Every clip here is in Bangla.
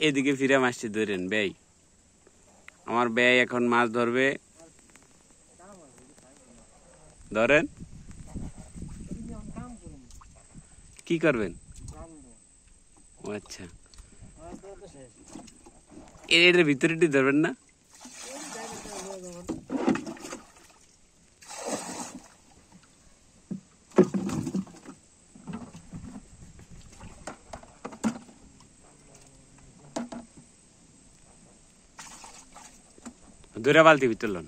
এদিকে ফিরে মাছটি ধরেন বেই। আমার বেই এখন মাছ ধরবে, ধরেন। কি করবেন? ও আচ্ছা, এর ভিতরে ধরবেন না? ধরে বালতি ভিতর লন।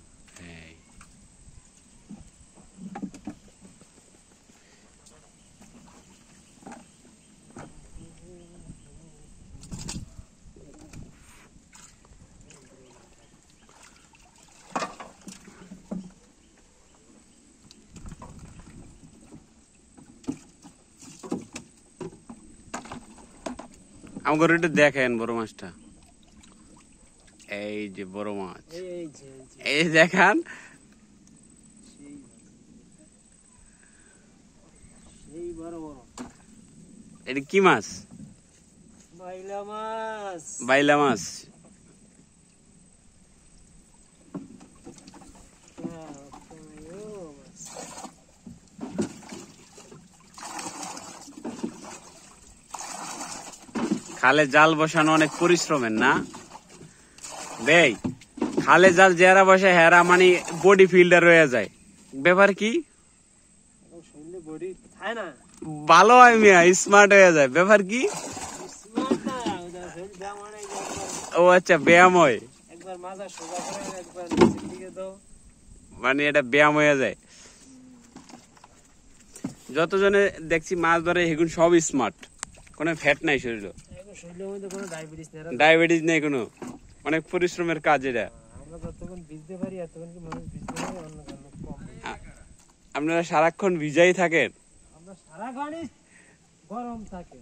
আমার একটু দেখেন বড় মাছটা। এই যে বড় মাছ, এই দেখান। এটা কি মাছ? বাইলা মাছ। বাইলা মাছ। খালে জাল বসানো অনেক পরিশ্রমের না বেই? খালে জাল যারা বসে হেরা মানে বডি ফিল্ডার হয়ে যায়। ব্যাপার কি? ভালো হয় মিয়া, স্মার্ট হয়ে যায়। ব্যাপার কি? ও আচ্ছা, ব্যায়াম হয়। মানে এটা ব্যায়াম হয়ে যায়। যতজনে দেখছি মাছ ধরে এগুলো সব স্মার্ট, কোনো ফ্যাট নাই শরীরে, ডায়াবেটিস নেই কোনো। অনেক পরিশ্রমের কাজ এটা। আপনারা সারাক্ষণ ভিজাই থাকেন? গরম থাকে।